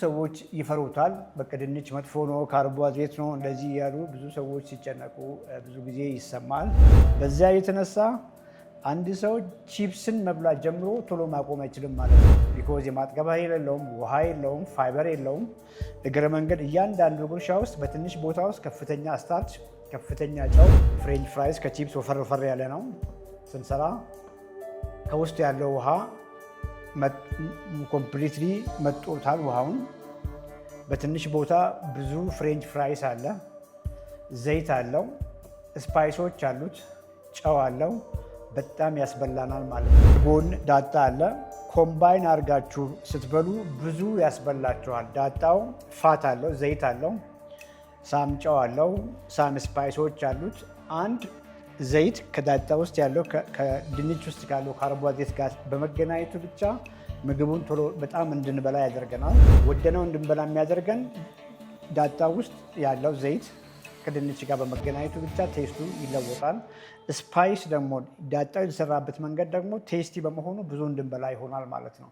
ሰዎች ይፈሩታል። በቃ ድንች መጥፎ ነው፣ ካርቦሃይድሬት ነው እንደዚህ ያሉ ብዙ ሰዎች ሲጨነቁ ብዙ ጊዜ ይሰማል። በዚያ የተነሳ አንድ ሰው ቺፕስን መብላት ጀምሮ ቶሎ ማቆም አይችልም ማለት ነው። ቢኮዝ የማጥገብ ኃይል የለውም፣ ውሃ የለውም፣ ፋይበር የለውም። እግረ መንገድ እያንዳንዱ ጉርሻ ውስጥ በትንሽ ቦታ ውስጥ ከፍተኛ ስታርች፣ ከፍተኛ ጨው። ፍሬንች ፍራይስ ከቺፕስ ወፈር ያለ ነው ስንሰራ ከውስጥ ያለው ውሃ ኮምፕሊትሊ መጦታል። ውሃውን በትንሽ ቦታ ብዙ ፍሬንች ፍራይስ አለ፣ ዘይት አለው፣ ስፓይሶች አሉት፣ ጨው አለው። በጣም ያስበላናል ማለት ነው። ጎን ዳጣ አለ። ኮምባይን አድርጋችሁ ስትበሉ ብዙ ያስበላችኋል። ዳጣው ፋት አለው፣ ዘይት አለው፣ ሳም ጨው አለው፣ ሳም ስፓይሶች አሉት። አንድ ዘይት ከዳጣ ውስጥ ያለው ከድንች ውስጥ ካለው ካርቦሃይድሬት ጋር በመገናኘቱ ብቻ ምግቡን ቶሎ በጣም እንድንበላ ያደርገናል። ወደነው እንድንበላ የሚያደርገን ዳጣ ውስጥ ያለው ዘይት ከድንች ጋር በመገናኘቱ ብቻ ቴስቱ ይለወጣል። ስፓይስ ደግሞ ዳጣው የተሰራበት መንገድ ደግሞ ቴስቲ በመሆኑ ብዙ እንድንበላ ይሆናል ማለት ነው።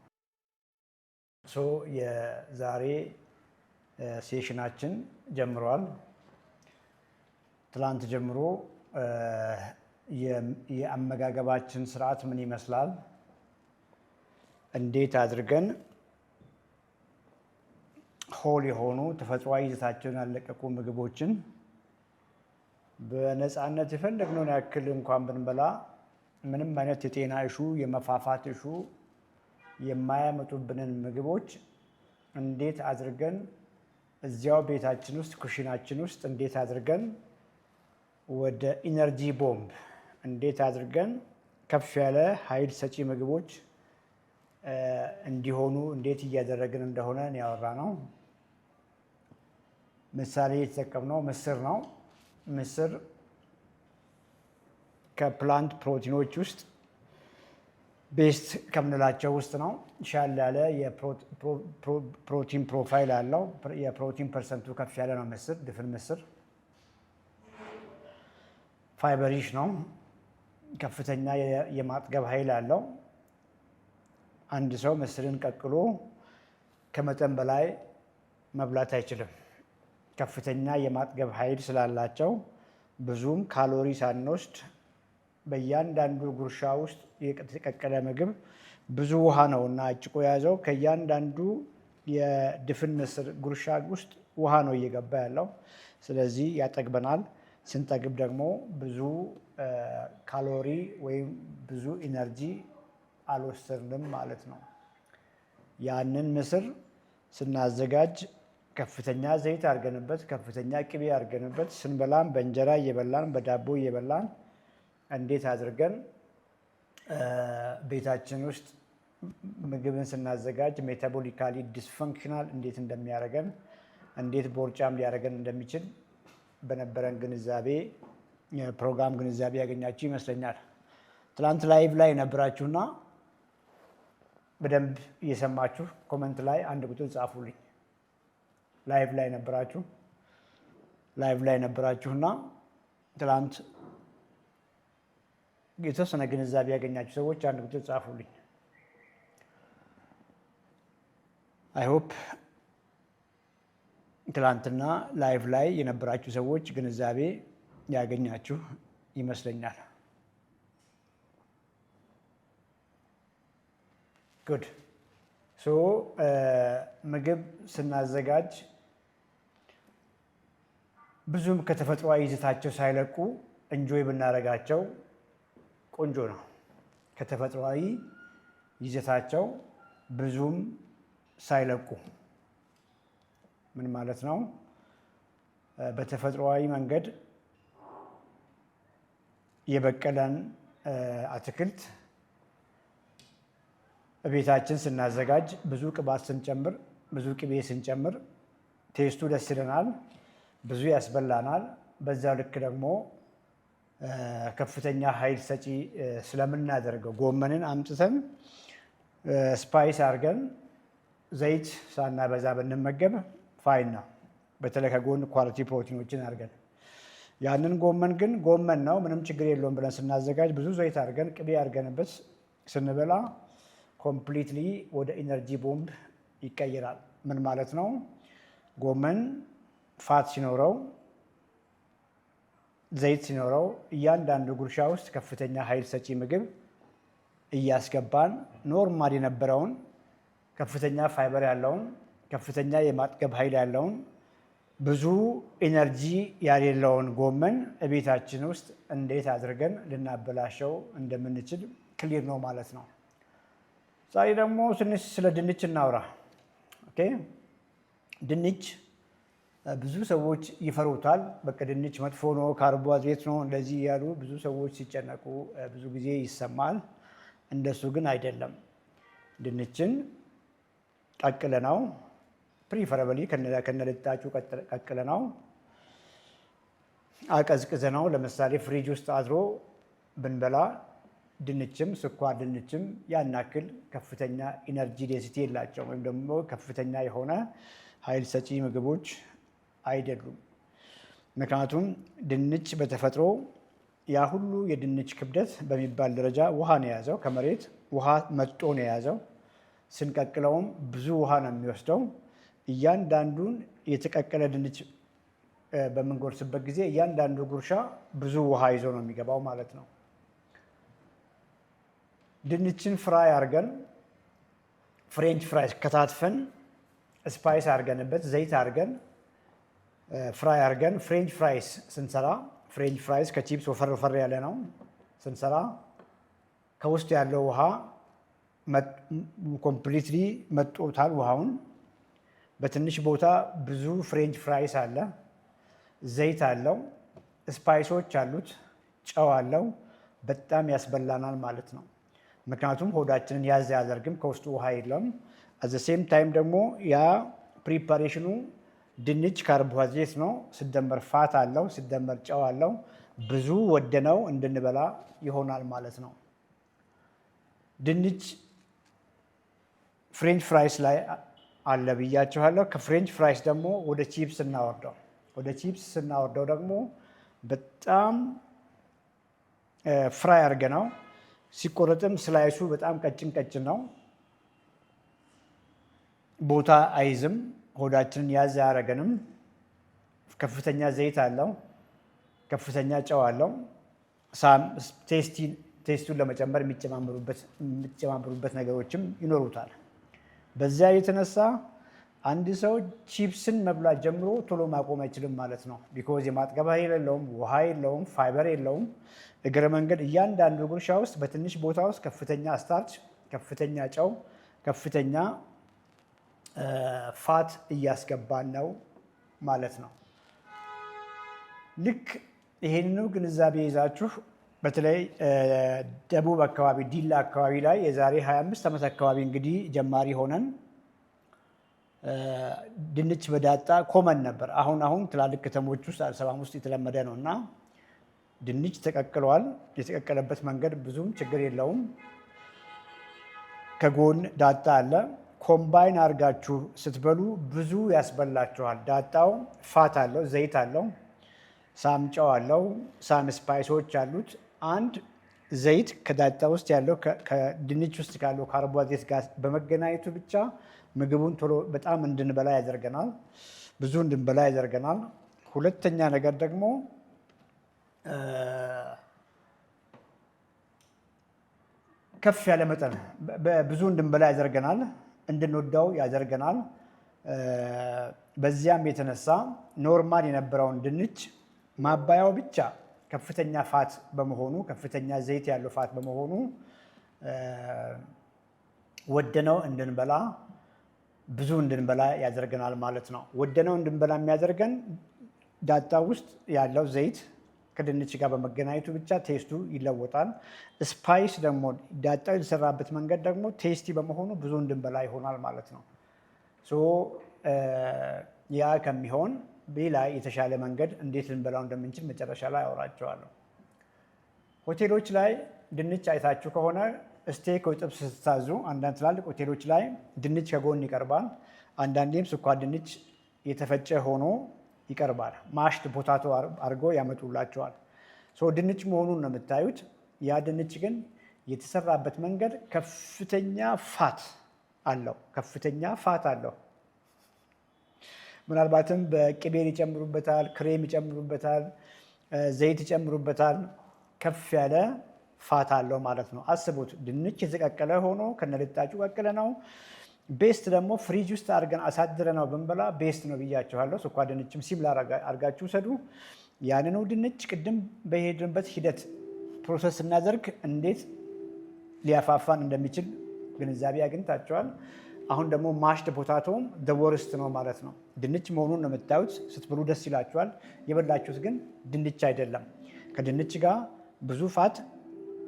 የዛሬ ሴሽናችን ጀምሯል። ትላንት ጀምሮ የአመጋገባችን ስርዓት ምን ይመስላል፣ እንዴት አድርገን ሆል የሆኑ ተፈጥሯዊ ይዘታቸውን ያለቀቁ ምግቦችን በነፃነት የፈለግነውን ያክል እንኳን ብንበላ ምንም አይነት የጤና እሹ የመፋፋት እሹ የማያመጡብንን ምግቦች እንዴት አድርገን እዚያው ቤታችን ውስጥ ኩሽናችን ውስጥ እንዴት አድርገን ወደ ኢነርጂ ቦምብ እንዴት አድርገን ከፍ ያለ ኃይል ሰጪ ምግቦች እንዲሆኑ እንዴት እያደረግን እንደሆነ ያወራ ነው። ምሳሌ የተጠቀምነው ምስር ነው። ምስር ከፕላንት ፕሮቲኖች ውስጥ ቤስት ከምንላቸው ውስጥ ነው። ሻል ያለ የፕሮቲን ፕሮፋይል አለው። የፕሮቲን ፐርሰንቱ ከፍ ያለ ነው። ምስር ድፍን ምስር ፋይበሪሽ ነው። ከፍተኛ የማጥገብ ኃይል አለው። አንድ ሰው ምስርን ቀቅሎ ከመጠን በላይ መብላት አይችልም። ከፍተኛ የማጥገብ ኃይል ስላላቸው ብዙም ካሎሪ ሳንወስድ በእያንዳንዱ ጉርሻ ውስጥ የተቀቀለ ምግብ ብዙ ውሃ ነው እና አጭቆ የያዘው ከእያንዳንዱ የድፍን ምስር ጉርሻ ውስጥ ውሃ ነው እየገባ ያለው። ስለዚህ ያጠግበናል። ስንጠግብ ደግሞ ብዙ ካሎሪ ወይም ብዙ ኢነርጂ አልወሰድንም ማለት ነው። ያንን ምስር ስናዘጋጅ ከፍተኛ ዘይት አድርገንበት፣ ከፍተኛ ቅቤ አድርገንበት ስንበላን በእንጀራ እየበላን በዳቦ እየበላን እንዴት አድርገን ቤታችን ውስጥ ምግብን ስናዘጋጅ ሜታቦሊካሊ ዲስፈንክሽናል እንዴት እንደሚያደርገን እንዴት ቦርጫም ሊያደርገን እንደሚችል በነበረን ግንዛቤ ፕሮግራም ግንዛቤ ያገኛችሁ ይመስለኛል። ትላንት ላይቭ ላይ ነበራችሁና በደንብ እየሰማችሁ ኮመንት ላይ አንድ ቁጥር ጻፉልኝ። ላይቭ ላይ ነበራችሁና ትላንት የተወሰነ ግንዛቤ ያገኛችሁ ሰዎች አንድ ቁጥር ጻፉልኝ። አይ ሆፕ ትላንትና ላይቭ ላይ የነበራችሁ ሰዎች ግንዛቤ ያገኛችሁ ይመስለኛል። ጉድ ምግብ ስናዘጋጅ ብዙም ከተፈጥሯዊ ይዘታቸው ሳይለቁ እንጆይ ብናደርጋቸው ቆንጆ ነው። ከተፈጥሯዊ ይዘታቸው ብዙም ሳይለቁ ምን ማለት ነው? በተፈጥሯዊ መንገድ የበቀለን አትክልት ቤታችን ስናዘጋጅ ብዙ ቅባት ስንጨምር፣ ብዙ ቅቤ ስንጨምር ቴስቱ ደስ ይለናል፣ ብዙ ያስበላናል። በዛው ልክ ደግሞ ከፍተኛ ኃይል ሰጪ ስለምናደርገው ጎመንን አምጥተን ስፓይስ አድርገን ዘይት ሳናበዛ ብንመገብ ፋይን ነው። በተለይ ከጎን ኳሊቲ ፕሮቲኖችን አድርገን ያንን ጎመን ግን ጎመን ነው ምንም ችግር የለውም ብለን ስናዘጋጅ ብዙ ዘይት አድርገን ቅቤ አድርገንበት ስንበላ ኮምፕሊትሊ ወደ ኢነርጂ ቦምብ ይቀየራል። ምን ማለት ነው? ጎመን ፋት ሲኖረው ዘይት ሲኖረው እያንዳንዱ ጉርሻ ውስጥ ከፍተኛ ኃይል ሰጪ ምግብ እያስገባን ኖርማል የነበረውን ከፍተኛ ፋይበር ያለውን ከፍተኛ የማጥገብ ኃይል ያለውን ብዙ ኢነርጂ ያሌለውን ጎመን እቤታችን ውስጥ እንዴት አድርገን ልናበላሸው እንደምንችል ክሊር ነው ማለት ነው። ዛሬ ደግሞ ትንሽ ስለ ድንች እናውራ። ኦኬ፣ ድንች ብዙ ሰዎች ይፈሩታል። በቃ ድንች መጥፎ ነው፣ ካርቦሃይድሬት ነው እንደዚህ ያሉ ብዙ ሰዎች ሲጨነቁ ብዙ ጊዜ ይሰማል። እንደሱ ግን አይደለም። ድንችን ቀቅለነው ፕሪፈረብሊ ከነልጣጩ ቀቅለነው አቀዝቅዘነው ለምሳሌ ፍሪጅ ውስጥ አድሮ ብንበላ ድንችም ስኳር ድንችም ያን ያክል ከፍተኛ ኢነርጂ ዴንሲቲ የላቸው ወይም ደግሞ ከፍተኛ የሆነ ኃይል ሰጪ ምግቦች አይደሉም። ምክንያቱም ድንች በተፈጥሮ ያ ሁሉ የድንች ክብደት በሚባል ደረጃ ውሃ ነው የያዘው። ከመሬት ውሃ መጥቶ ነው የያዘው። ስንቀቅለውም ብዙ ውሃ ነው የሚወስደው። እያንዳንዱን የተቀቀለ ድንች በምንጎርስበት ጊዜ እያንዳንዱ ጉርሻ ብዙ ውሃ ይዞ ነው የሚገባው ማለት ነው። ድንችን ፍራይ አድርገን ፍሬንች ፍራይስ ከታትፈን ስፓይስ አድርገንበት ዘይት አድርገን ፍራይ አድርገን ፍሬንች ፍራይስ ስንሰራ ፍሬንች ፍራይስ ከቺፕስ ወፈር ወፈር ያለ ነው ስንሰራ ከውስጥ ያለው ውሃ ኮምፕሊትሊ መጦታል። ውሃውን በትንሽ ቦታ ብዙ ፍሬንች ፍራይስ አለ፣ ዘይት አለው፣ ስፓይሶች አሉት፣ ጨው አለው። በጣም ያስበላናል ማለት ነው። ምክንያቱም ሆዳችንን ያዝ አያደርግም፣ ከውስጡ ውሃ የለም። አዘ ሴም ታይም ደግሞ ያ ፕሪፓሬሽኑ ድንች ካርቦሃይድሬት ነው፣ ሲደመር ፋት አለው፣ ሲደመር ጨው አለው። ብዙ ወደነው እንድንበላ ይሆናል ማለት ነው። ድንች ፍሬንች ፍራይስ ላይ አለ ብያችኋለሁ። ከፍሬንች ፍራይስ ደግሞ ወደ ቺፕስ እናወርደው። ወደ ቺፕስ ስናወርደው ደግሞ በጣም ፍራይ አድርገነው ሲቆረጥም ስላይሱ በጣም ቀጭን ቀጭን ነው። ቦታ አይዝም፣ ሆዳችንን ያዝ አያደርገንም። ከፍተኛ ዘይት አለው፣ ከፍተኛ ጨው አለው። ቴስቱን ለመጨመር የሚጨማምሩበት ነገሮችም ይኖሩታል። በዚያ የተነሳ አንድ ሰው ቺፕስን መብላት ጀምሮ ቶሎ ማቆም አይችልም ማለት ነው። ቢኮዝ የማጥገብ ኃይል የለውም፣ ውሃ የለውም፣ ፋይበር የለውም። እግረ መንገድ እያንዳንዱ ጉርሻ ውስጥ በትንሽ ቦታ ውስጥ ከፍተኛ ስታርች፣ ከፍተኛ ጨው፣ ከፍተኛ ፋት እያስገባን ነው ማለት ነው። ልክ ይሄንኑ ግንዛቤ ይዛችሁ በተለይ ደቡብ አካባቢ ዲላ አካባቢ ላይ የዛሬ 25 ዓመት አካባቢ እንግዲህ ጀማሪ ሆነን ድንች በዳጣ ኮመን ነበር። አሁን ትላልቅ ከተሞች ውስጥ አዲስ አበባ ውስጥ የተለመደ ነው እና ድንች ተቀቅሏል። የተቀቀለበት መንገድ ብዙም ችግር የለውም። ከጎን ዳጣ አለ። ኮምባይን አድርጋችሁ ስትበሉ ብዙ ያስበላችኋል። ዳጣው ፋት አለው፣ ዘይት አለው፣ ሳም ጨው አለው፣ ሳም ስፓይሶች አሉት። አንድ ዘይት ከዳጣ ውስጥ ያለው ከድንች ውስጥ ካለው ካርቦሃይድሬት ጋር በመገናኘቱ ብቻ ምግቡን ቶሎ በጣም እንድንበላ ያደርገናል፣ ብዙ እንድንበላ ያደርገናል። ሁለተኛ ነገር ደግሞ ከፍ ያለ መጠን ብዙ እንድንበላ ያደርገናል፣ እንድንወዳው ያደርገናል። በዚያም የተነሳ ኖርማል የነበረውን ድንች ማባያው ብቻ ከፍተኛ ፋት በመሆኑ ከፍተኛ ዘይት ያለው ፋት በመሆኑ ወደነው እንድንበላ ብዙ እንድንበላ ያደርገናል ማለት ነው። ወደነው እንድንበላ የሚያደርገን ዳጣ ውስጥ ያለው ዘይት ከድንች ጋር በመገናኘቱ ብቻ ቴስቱ ይለወጣል። ስፓይስ ደግሞ ዳጣው የተሰራበት መንገድ ደግሞ ቴስቲ በመሆኑ ብዙ እንድንበላ ይሆናል ማለት ነው። ያ ከሚሆን ሌላ የተሻለ መንገድ እንዴት ልንበላው እንደምንችል መጨረሻ ላይ አወራቸዋለሁ። ሆቴሎች ላይ ድንች አይታችሁ ከሆነ ስቴክ ወይ ጥብስ ስታዙ አንዳንድ ትላልቅ ሆቴሎች ላይ ድንች ከጎን ይቀርባል። አንዳንዴም ስኳር ድንች የተፈጨ ሆኖ ይቀርባል። ማሽት ፖታቶ አድርጎ ያመጡላቸዋል። ድንች መሆኑን ነው የምታዩት። ያ ድንች ግን የተሰራበት መንገድ ከፍተኛ ፋት አለው። ምናልባትም በቅቤን ይጨምሩበታል፣ ክሬም ይጨምሩበታል፣ ዘይት ይጨምሩበታል። ከፍ ያለ ፋት አለው ማለት ነው። አስቡት፣ ድንች የተቀቀለ ሆኖ ከነልጣጩ ቀቅለ ነው። ቤስት ደግሞ ፍሪጅ ውስጥ አድርገን አሳድረ ነው ብንበላ ቤስት ነው ብያችኋለሁ። ስኳር ድንችም ሲብላ አድርጋችሁ ውሰዱ። ያንኑ ድንች ቅድም በሄድንበት ሂደት ፕሮሰስ ስናደርግ እንዴት ሊያፋፋን እንደሚችል ግንዛቤ አግኝታችኋል። አሁን ደግሞ ማሽድ ፖታቶም ደወርስት ነው ማለት ነው። ድንች መሆኑን ነው የምታዩት። ስትብሉ ደስ ይላችኋል። የበላችሁት ግን ድንች አይደለም። ከድንች ጋር ብዙ ፋት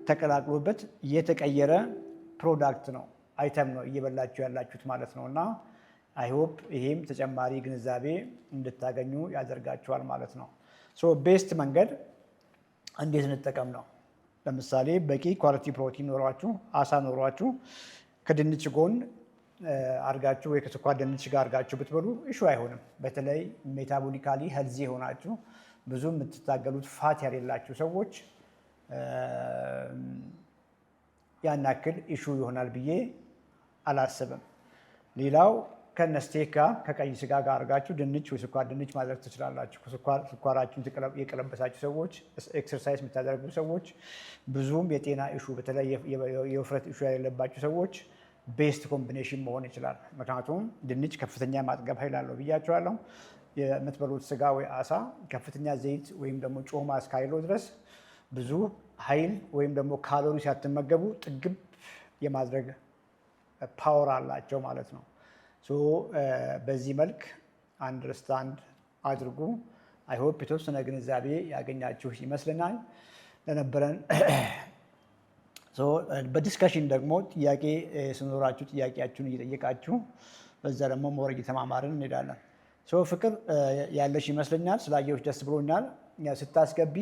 ተቀላቅሎበት የተቀየረ ፕሮዳክት ነው፣ አይተም ነው እየበላችሁ ያላችሁት ማለት ነው። እና አይሆፕ ይሄም ተጨማሪ ግንዛቤ እንድታገኙ ያደርጋችኋል ማለት ነው። ቤስት መንገድ እንዴት እንጠቀም ነው? ለምሳሌ በቂ ኳሊቲ ፕሮቲን ኖሯችሁ አሳ ኖሯችሁ ከድንች ጎን አርጋችሁ ወይ ከስኳር ድንች ጋር አርጋችሁ ብትበሉ እሹ አይሆንም። በተለይ ሜታቦሊካሊ ሄልዚ የሆናችሁ ብዙ የምትታገሉት ፋት ያሌላችሁ ሰዎች ያን ያክል ኢሹ ይሆናል ብዬ አላስብም። ሌላው ከነስቴክ ጋር ከቀይ ስጋ ጋር አድርጋችሁ ድንች ወይ ስኳር ድንች ማድረግ ትችላላችሁ። ስኳራችሁን የቀለበሳችሁ ሰዎች፣ ኤክሰርሳይዝ የምታደርጉ ሰዎች፣ ብዙም የጤና ኢሹ በተለይ የውፍረት ኢሹ ያሌለባችሁ ሰዎች ቤስት ኮምቢኔሽን መሆን ይችላል። ምክንያቱም ድንች ከፍተኛ ማጥገብ ኃይል አለው ብያቸዋለሁ። የምትበሉት ስጋ ወይ አሳ ከፍተኛ ዘይት ወይም ደግሞ ጮማ እስካይለው ድረስ ብዙ ኃይል ወይም ደግሞ ካሎሪ ሲያትመገቡ ጥግብ የማድረግ ፓወር አላቸው ማለት ነው። በዚህ መልክ አንደርስታንድ አድርጉ። አይሆፕ የተወሰነ ግንዛቤ ያገኛችሁ ይመስልናል። ለነበረን በዲስከሽን ደግሞ ጥያቄ ስኖራችሁ ጥያቄያችሁን እየጠየቃችሁ በዛ ደግሞ ሞር እየተማማርን እንሄዳለን። ፍቅር ያለሽ ይመስለኛል። ስላየሁሽ ደስ ብሎኛል። ስታስገቢ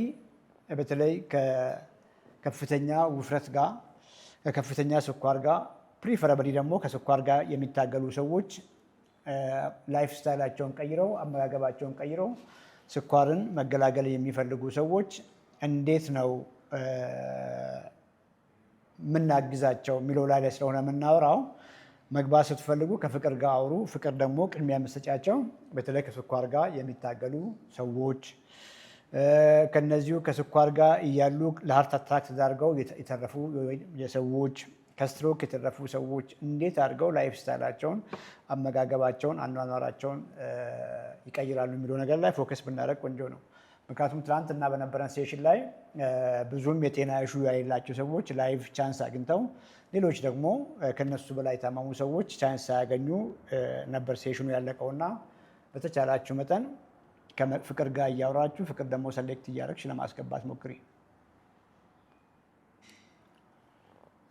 በተለይ ከከፍተኛ ውፍረት ጋር ከከፍተኛ ስኳር ጋር ፕሪፈረብሊ ደግሞ ከስኳር ጋር የሚታገሉ ሰዎች ላይፍ ስታይላቸውን ቀይረው አመጋገባቸውን ቀይረው ስኳርን መገላገል የሚፈልጉ ሰዎች እንዴት ነው የምናግዛቸው የሚለው ላይ ስለሆነ የምናወራው። መግባት ስትፈልጉ ከፍቅር ጋር አውሩ። ፍቅር ደግሞ ቅድሚያ የምትሰጫቸው በተለይ ከስኳር ጋር የሚታገሉ ሰዎች፣ ከነዚሁ ከስኳር ጋር እያሉ ለሀርት አታክ ተዳርገው የተረፉ ሰዎች፣ ከስትሮክ የተረፉ ሰዎች እንዴት አድርገው ላይፍ ስታይላቸውን፣ አመጋገባቸውን፣ አኗኗራቸውን ይቀይራሉ የሚለው ነገር ላይ ፎከስ ብናደርግ ቆንጆ ነው። ምክንያቱም ትናንትና በነበረን ሴሽን ላይ ብዙም የጤና ኢሹ የሌላቸው ሰዎች ላይፍ ቻንስ አግኝተው ሌሎች ደግሞ ከነሱ በላይ የታመሙ ሰዎች ቻንስ ሳያገኙ ነበር ሴሽኑ ያለቀውና በተቻላችሁ መጠን ከፍቅር ጋር እያወራችሁ ፍቅር ደግሞ ሰሌክት እያደረግሽ ለማስገባት ሞክሪ።